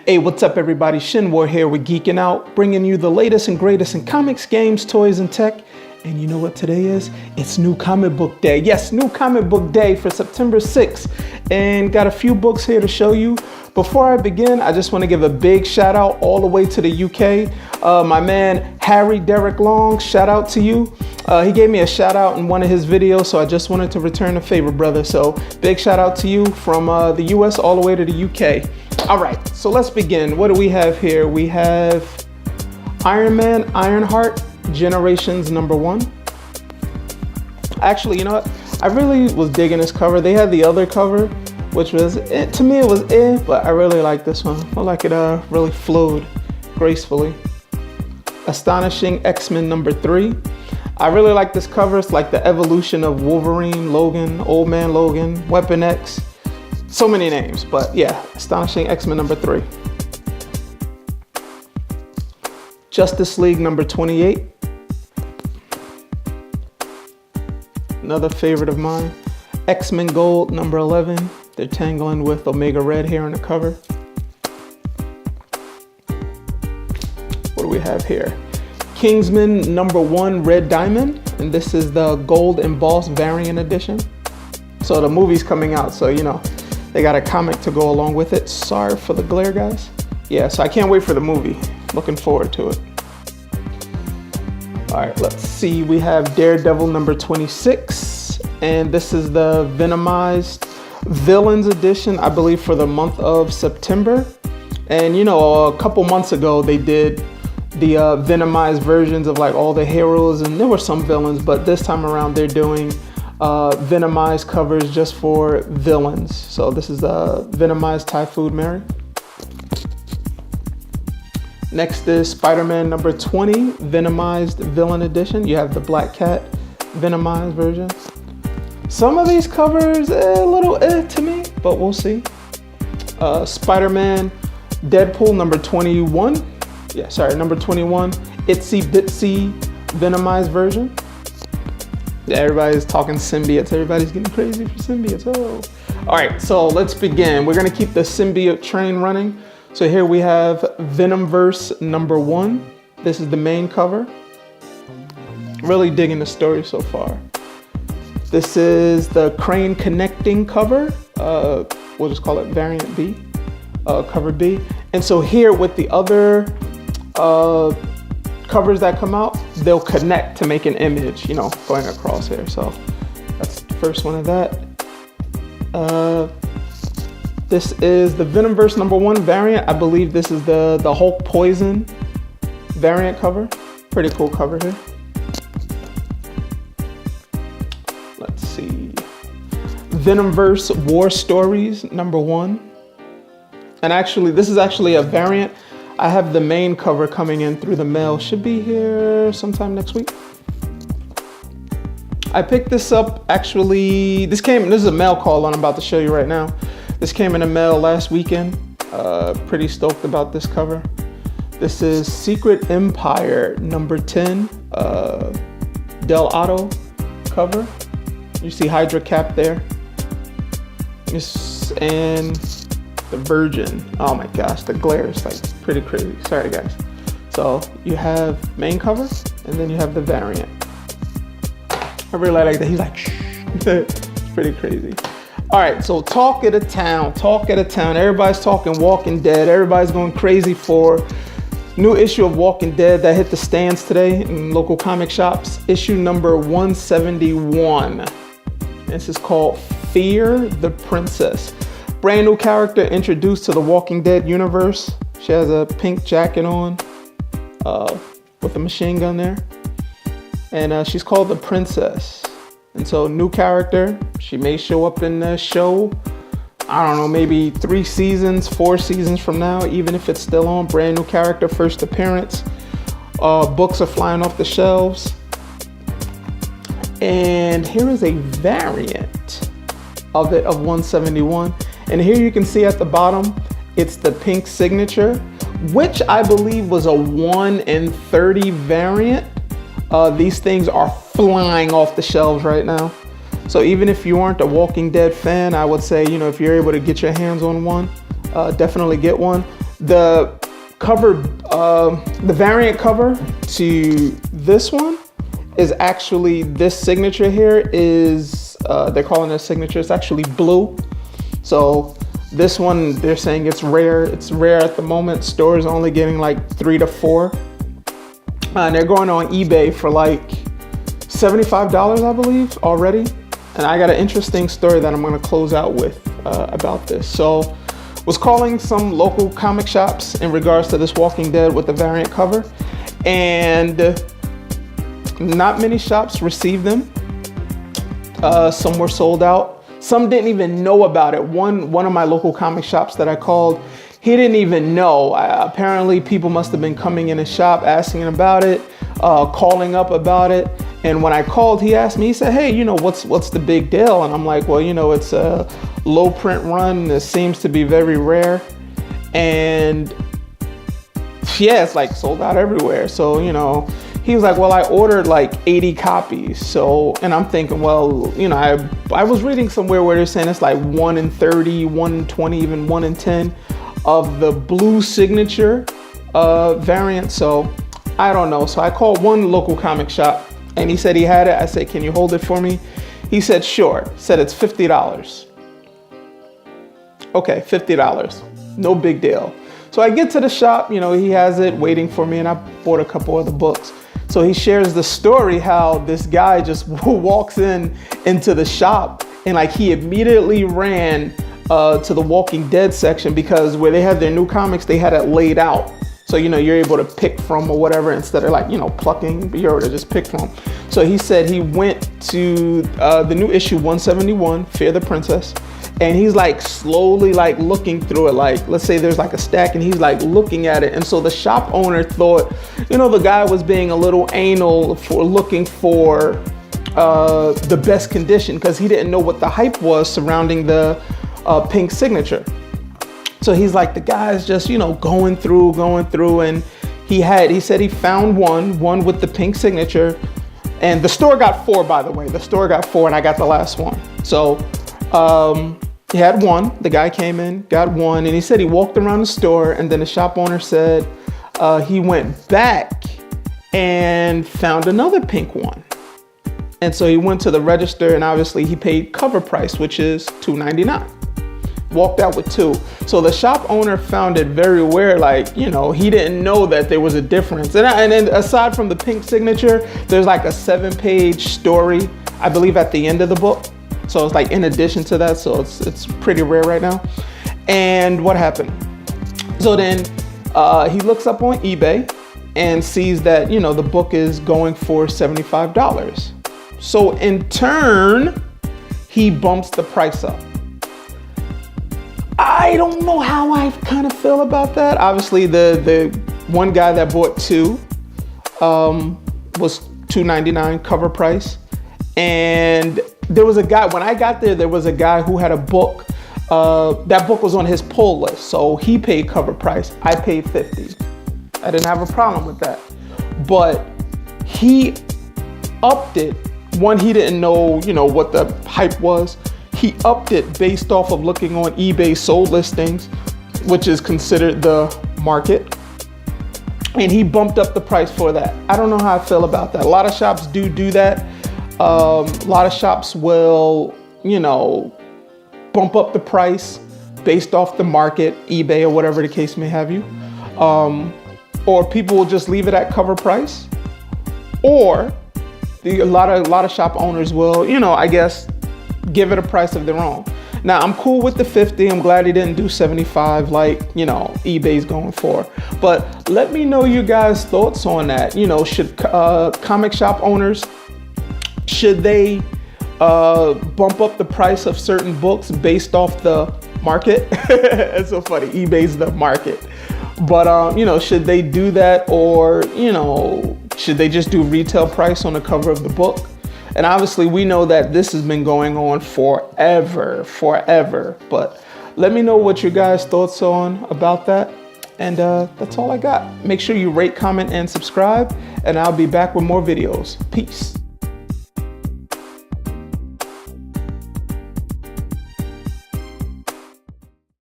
Hey, what's up everybody? Shinwar here with GEEK-N-OUT, bringing you the latest and greatest in comics, games, toys, and tech. And you know what today is? It's New Comic Book Day. Yes, New Comic Book Day for September 6th. And got a few books here to show you. Before I begin, I just want to give a big shout out all the way to the UK. My man, Harry Derek Long, shout out to you. He gave me a shout out in one of his videos, so I just wanted to return a favor, brother. So big shout out to you from the US all the way to the UK. All right, so let's begin. What do we have here? We have Iron Man, Ironheart, Generations #1. Actually, you know what? I really was digging this cover. They had the other cover, which was, to me it was but I really like this one. I feel like it really flowed gracefully. Astonishing X-Men #3. I really like this cover. It's like the evolution of Wolverine, Logan, Old Man Logan, Weapon X. So many names, but yeah, Astonishing X-Men #3. Justice League #28. Another favorite of mine. X-Men Gold #11. They're tangling with Omega Red here on the cover. What do we have here? Kingsman #1 Red Diamond, and this is the gold embossed variant edition. So the movie's coming out, so you know, they got a comic to go along with it. Sorry for the glare, guys. Yeah, so I can't wait for the movie. Looking forward to it. All right, let's see. We have Daredevil #26, and this is the Venomized Villains edition, I believe, for the month of September. And you know, a couple months ago, they did the Venomized versions of like all the heroes, and there were some villains, but this time around they're doing Venomized covers just for villains. So this is the Venomized Typhoon Mary. Next is Spider-Man #20 Venomized Villain Edition. You have the Black Cat Venomized version. Some of these covers a little to me, but we'll see. Spider-Man Deadpool #21. Yeah, sorry, #21. Itsy Bitsy Venomized version. Yeah, everybody's talking symbiotes. Everybody's getting crazy for symbiotes. Oh. All right, so let's begin. We're gonna keep the symbiote train running. So here we have Venomverse #1. This is the main cover. Really digging the story so far. This is the Crane Connecting cover. We'll just call it Variant B, cover B. And so here with the other covers that come out, they'll connect to make an image, you know, going across here. So that's the first one of that. This is the Venomverse #1 variant. I believe this is the Hulk Poison variant cover. Pretty cool cover here. Let's see. Venomverse War Stories #1. And actually, this is actually a variant. I have the main cover coming in through the mail. Should be here sometime next week. I picked this up, actually, this is a mail call I'm about to show you right now. This came in the mail last weekend. Pretty stoked about this cover. This is Secret Empire #10, Del Otto cover. You see Hydra Cap there. And the Virgin. Oh my gosh, the glare is like pretty crazy. Sorry guys. So you have main cover, and then you have the variant. I really like that. He's like, shh. It's pretty crazy. All right, so talk of the town, Everybody's talking Walking Dead. Everybody's going crazy for new issue of Walking Dead that hit the stands today in local comic shops. Issue number 171. This is called Fear the Princess. Brand new character introduced to the Walking Dead universe. She has a pink jacket on with a machine gun there. And she's called the Princess. And so new character, she may show up in the show, I don't know, maybe 3 seasons, 4 seasons from now, even if it's still on. Brand new character, first appearance. Books are flying off the shelves. And here is a variant of it, of 171. And here you can see at the bottom, it's the pink signature, which I believe was a 1 in 30 variant. These things are flying off the shelves right now. So even if you aren't a Walking Dead fan, I would say, you know, if you're able to get your hands on one, definitely get one. The cover, the variant cover to this one is actually, this signature here is, they're calling it a signature, it's actually blue. So this one, they're saying it's rare. It's rare at the moment. Stores only getting like 3 to 4. And they're going on eBay for like $75, I believe, already. And I got an interesting story that I'm gonna close out with about this. So, was calling some local comic shops in regards to this Walking Dead with the variant cover, and not many shops received them. Some were sold out. Some didn't even know about it. One of my local comic shops that I called, he didn't even know. Apparently people must have been coming in his shop asking about it, calling up about it. And when I called, he asked me, he said, hey, you know, what's the big deal? And I'm like, well, you know, it's a low print run. It seems to be very rare. And yeah, it's like sold out everywhere. So, you know, he was like, well, I ordered like 80 copies. So, and I'm thinking, well, you know, I was reading somewhere where they're saying it's like 1 in 30, 1 in 20, even 1 in 10 of the blue signature variant. So I don't know. So I called one local comic shop and he said he had it. I said, can you hold it for me? He said, sure. Said it's $50. Okay, $50. No big deal. So I get to the shop, you know, he has it waiting for me, and I bought a couple of the books. So he shares the story how this guy just walks into the shop, and like he immediately ran to the Walking Dead section, because where they had their new comics, they had it laid out. So, you know, you're able to pick from or whatever instead of like, you know, plucking, you're able to just pick from. So he said he went to the new issue 171, Fear the Princess. And he's like slowly like looking through it. Like, let's say there's like a stack and he's like looking at it. And so the shop owner thought, you know, the guy was being a little anal for looking for the best condition, because he didn't know what the hype was surrounding the pink signature. So he's like, the guy's just, you know, going through, and he said he found one with the pink signature, and the store got 4, by the way. The store got 4 and I got the last one. So he had 1, the guy came in, got 1, and he said he walked around the store, and then the shop owner said he went back and found another pink one. And so he went to the register, and obviously he paid cover price, which is $2.99. Walked out with 2. So the shop owner found it very weird, like, you know, he didn't know that there was a difference. And then aside from the pink signature, there's like a 7-page story, I believe, at the end of the book. So it's like in addition to that, so it's pretty rare right now. And what happened? So then he looks up on eBay and sees that, you know, the book is going for $75. So in turn, he bumps the price up. I don't know how I kind of feel about that. Obviously, the one guy that bought 2 was $2.99 cover price. And there was a guy, when I got there was a guy who had a book. That book was on his pull list. So he paid cover price. I paid $50. I didn't have a problem with that. But he upped it. One, he didn't know, you know, what the hype was. He upped it based off of looking on eBay sold listings, which is considered the market. And he bumped up the price for that. I don't know how I feel about that. A lot of shops do that. A lot of shops will, you know, bump up the price based off the market, eBay or whatever the case may have you. Or people will just leave it at cover price. Or a lot of shop owners will, you know, I guess, give it a price of their own. Now, I'm cool with the 50. I'm glad he didn't do 75 like, you know, eBay's going for. But let me know you guys' thoughts on that. You know, should comic shop owners, should they bump up the price of certain books based off the market? It's so funny. eBay's the market. But, you know, should they do that, or, you know, should they just do retail price on the cover of the book? And obviously we know that this has been going on forever. But let me know what your guys' thoughts on about that. And that's all I got. Make sure you rate, comment, and subscribe. And I'll be back with more videos. Peace.